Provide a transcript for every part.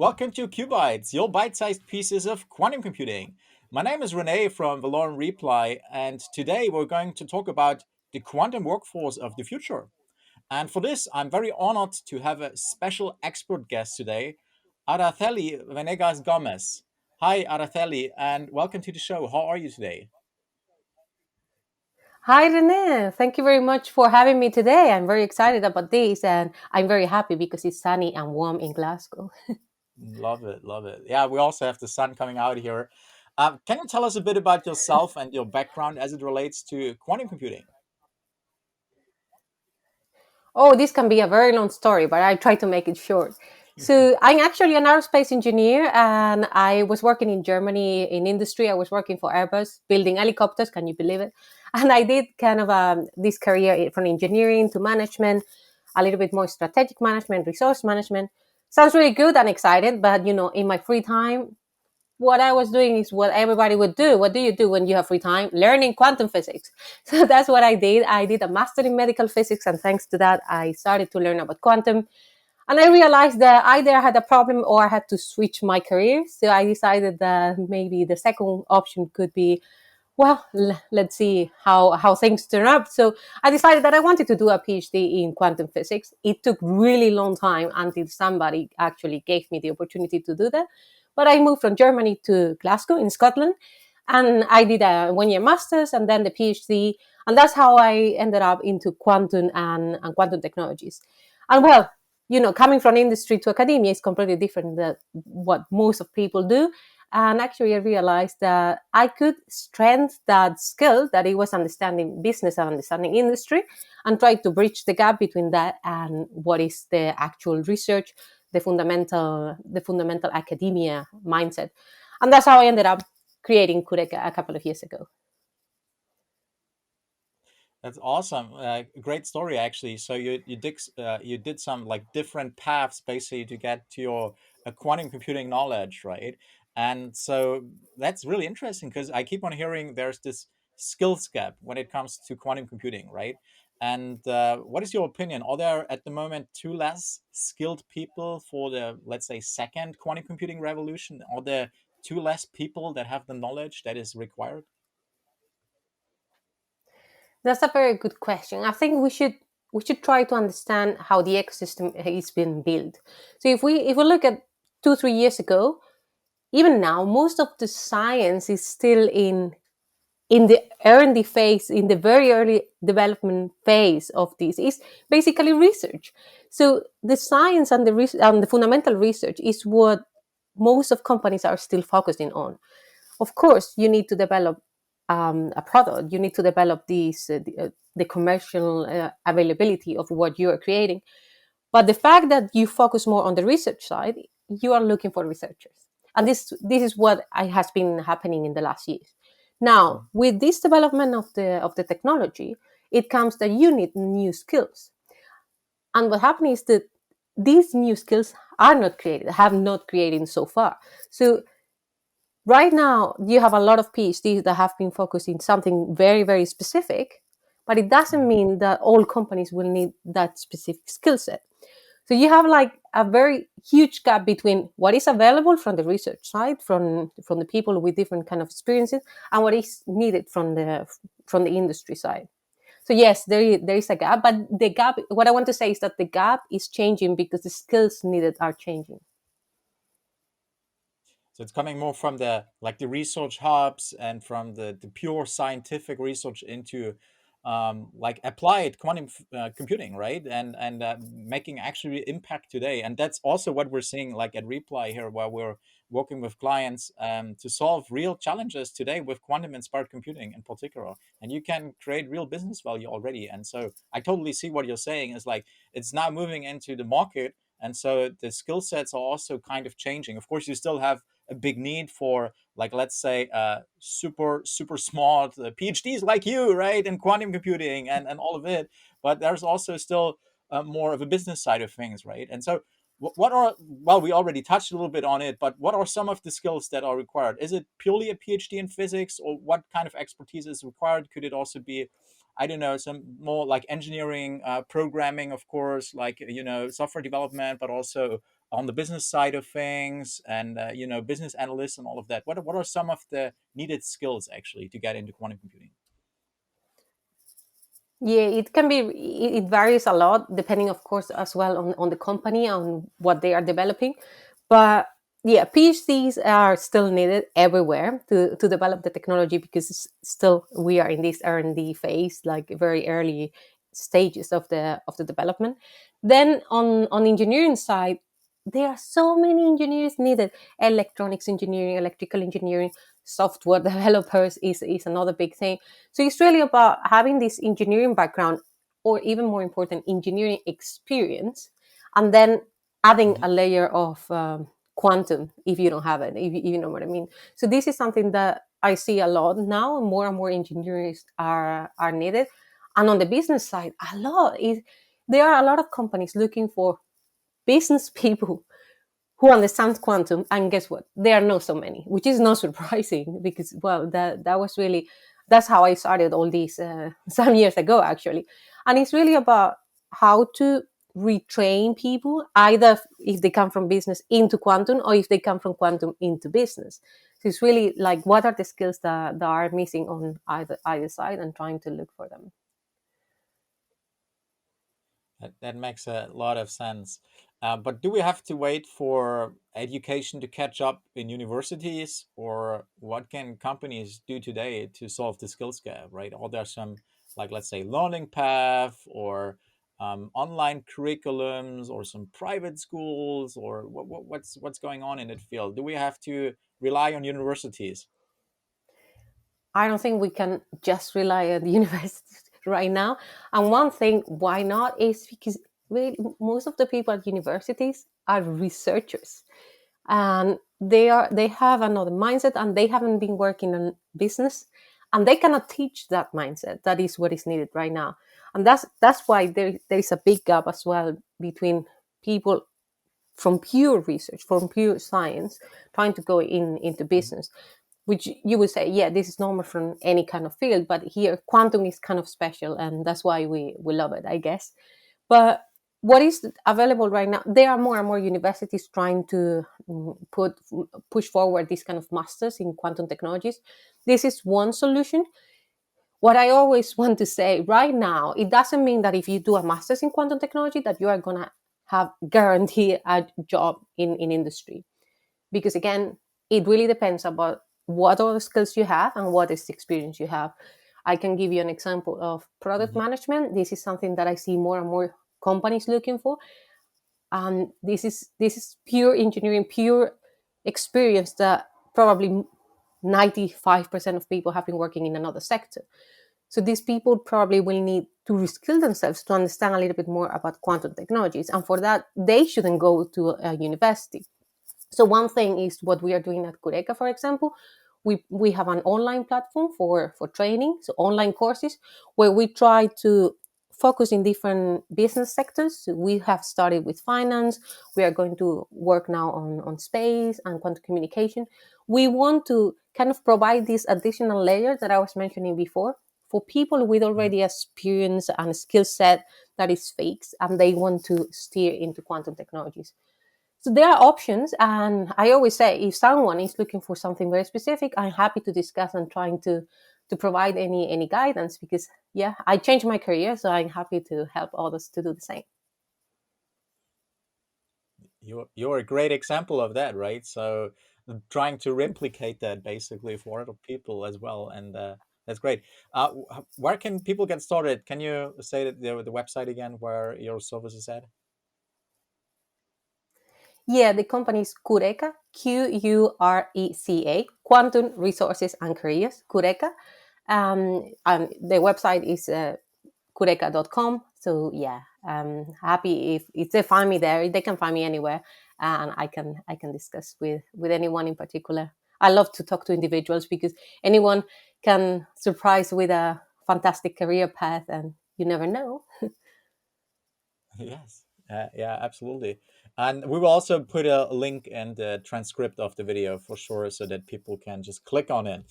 Welcome to QuBites, your bite-sized pieces of quantum computing. My name is Rene from Valorem Reply, and today we're going to talk about the quantum workforce of the future. And for this, I'm very honored to have a special expert guest today, Araceli Venegas-Gomez. Hi, Araceli, and welcome to the show. How are you today? Hi, Rene. Thank you very much for having me today. I'm very excited about this and I'm very happy because it's sunny and warm in Glasgow. Love it, love it. Yeah, we also have the sun coming out here. Can you tell us a bit about yourself and your background as it relates to quantum computing? Oh, this can be a very long story, but I try to make it short. So, I'm actually an aerospace engineer and I was working in Germany in industry. I was working for Airbus, building helicopters. Can you believe it? And I did kind of this career from engineering to management, a little bit more strategic management, resource management. Sounds really good and excited, but in my free time, what I was doing is what everybody would do. What do you do when you have free time? Learning quantum physics. So that's what I did. I did a master in medical physics, and thanks to that, I started to learn about quantum. And I realized that either I had a problem or I had to switch my career. So I decided that maybe the second option could be, well, let's see how things turn up. So I decided that I wanted to do a PhD in quantum physics. It took really long time until somebody actually gave me the opportunity to do that. But I moved from Germany to Glasgow in Scotland, and I did a 1 year master's and then the PhD, and that's how I ended up into quantum and quantum technologies. And well, coming from industry to academia is completely different than what most of people do. And actually, I realized that I could strengthen that skill that it was understanding business and understanding industry and try to bridge the gap between that and what is the actual research, the fundamental academia mindset. And that's how I ended up creating Kureka a couple of years ago. That's awesome. Great story, actually. So you did some like different paths basically to get to your quantum computing knowledge, right? And so that's really interesting because I keep on hearing there's this skills gap when it comes to quantum computing, right? And what is your opinion? Are there at the moment too less skilled people for the, let's say, second quantum computing revolution? Are there too less people that have the knowledge that is required? That's a very good question. I think we should try to understand how the ecosystem is being built. So if we look at 2 3 years ago, even now, most of the science is still in the R&D phase, in the very early development phase of this. Is basically research. So the science and the fundamental research is what most of companies are still focusing on. Of course, you need to develop a product. You need to develop the commercial availability of what you are creating. But the fact that you focus more on the research side, you are looking for researchers, and this is what has been happening in the last years. Now, with this development of the technology, it comes that you need new skills, and what happens is that these new skills are not created, have not created so far. So right now, you have a lot of PhDs that have been focused in something very, very specific, but it doesn't mean that all companies will need that specific skill set. So you have like a very huge gap between what is available from the research side, from the people with different kind of experiences, and what is needed from the industry side. So yes, there is a gap, but the gap. What I want to say is that the gap is changing because the skills needed are changing. So it's coming more from the like the research hubs and from the pure scientific research into like applied quantum computing, right? And making actually impact today. And that's also what we're seeing like at Reply here, where we're working with clients to solve real challenges today with quantum inspired computing in particular. And you can create real business value already. And so I totally see what you're saying is like it's now moving into the market. And so the skill sets are also kind of changing. Of course, you still have a big need for like let's say super smart phds like you, right, in quantum computing and all of it, but there's also still more of a business side of things, right? And so what are, well, we already touched a little bit on it, but what are some of the skills that are required? Is it purely a phd in physics, or what kind of expertise is required? Could it also be, I don't know, some more like engineering, programming, of course, like software development, but also on the business side of things, and business analysts and all of that. What are some of the needed skills actually to get into quantum computing? Yeah, it can be, it varies a lot depending, of course, as well on the company, on what they are developing. But yeah, PhDs are still needed everywhere to develop the technology, because still we are in this R&D phase, like very early stages of the development. Then on engineering side, there are so many engineers needed: electronics engineering, electrical engineering, software developers is another big thing. So it's really about having this engineering background, or even more important, engineering experience, and then adding Hmm. a layer of quantum if you don't have it, if you know what I mean. So this is something that I see a lot now. More and more engineers are needed. And on the business side, a lot is, there are a lot of companies looking for business people who understands quantum, and guess what, there are not so many, which is not surprising, because well, that was really, that's how I started all these some years ago actually. And it's really about how to retrain people, either if they come from business into quantum, or if they come from quantum into business. So it's really like, what are the skills that are missing on either side, and trying to look for them. That makes a lot of sense. But do we have to wait for education to catch up in universities, or what can companies do today to solve the skills gap, right? Are there some, like, let's say, learning path, or online curriculums, or some private schools, or what's going on in that field? Do we have to rely on universities? I don't think we can just rely on the universities right now. And one thing why not is because really most of the people at universities are researchers, and they have another mindset, and they haven't been working on business, and they cannot teach that mindset. That is what is needed right now. And that's why there is a big gap as well between people from pure research, from pure science, trying to go into Mhm. business, which you would say, yeah, this is normal from any kind of field, but here quantum is kind of special, and that's why we love it, I guess. But what is available right now, there are more and more universities trying to push forward this kind of masters in quantum technologies. This is one solution. What I always want to say right now, it doesn't mean that if you do a master's in quantum technology that you are going to have guaranteed a job in industry, because again, it really depends about what are the skills you have and what is the experience you have. I can give you an example of product Mhm. management. This is something that I see more and more companies looking for, and this is pure engineering, pure experience that probably 95% of people have been working in another sector. So these people probably will need to reskill themselves to understand a little bit more about quantum technologies. And for that, they shouldn't go to a university. So one thing is what we are doing at QuReca, for example. We have an online platform for training, so online courses, where we try to focus in different business sectors. So we have started with finance. We are going to work now on space and quantum communication. We want to kind of provide this additional layer that I was mentioning before, for people with Mhm. already experience and skill set that is fixed, and they want to steer into quantum technologies. So there are options, and I always say if someone is looking for something very specific, I'm happy to discuss and trying to provide any guidance, because yeah, I changed my career, so I'm happy to help others to do the same. You're a great example of that, right? So trying to replicate that basically for other people as well, and that's great. Where can people get started? Can you say that the website again where your service is at? Yeah, the company is QuReca, QURECA, Quantum Resources and Careers, QuReca. And the website is QuReca.com. So yeah, happy if they find me there. They can find me anywhere, and I can discuss with anyone in particular. I love to talk to individuals, because anyone can surprise with a fantastic career path, and you never know. Yes. Yeah, absolutely. And we will also put a link and the transcript of the video for sure so that people can just click on it.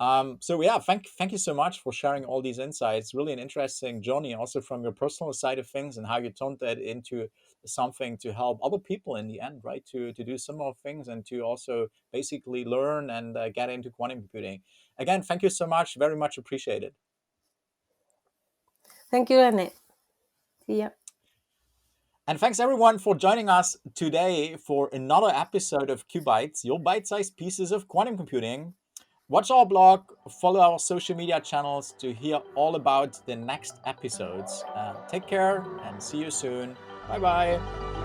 So yeah, thank you so much for sharing all these insights. Really an interesting journey, also from your personal side of things, and how you turned that into something to help other people in the end, right? To do similar things and to also basically learn and get into quantum computing. Again, thank you so much. Very much appreciated. Thank you, Rene. See ya. And thanks everyone for joining us today for another episode of QuBites, your bite-sized pieces of quantum computing. Watch our blog, follow our social media channels to hear all about the next episodes. Take care and see you soon. Bye bye.